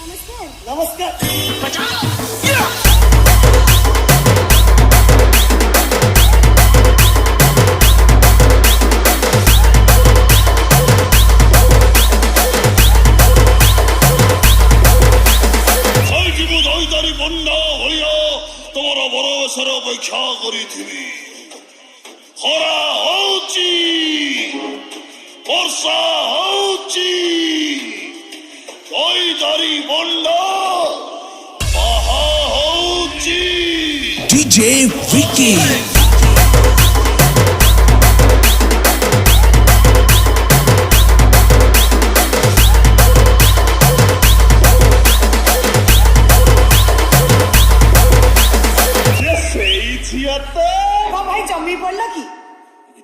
नमस्कार तुम्हारा भरोसा अपेक्षा करी थी खरा होची वर्षा होची दारी बंडा बाहा होची DJ Vicky भाई जमी पड़ल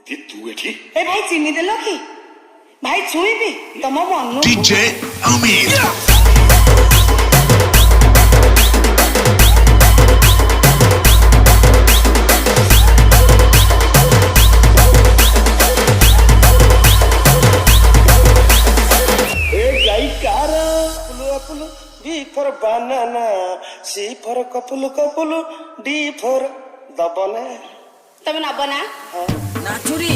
कि तू एठी ए भाई चिनी देल कि भाई छुईबी तम मन DJ Amir B for banana, C for couple, D for the banana. तमे नब ना नाचुरी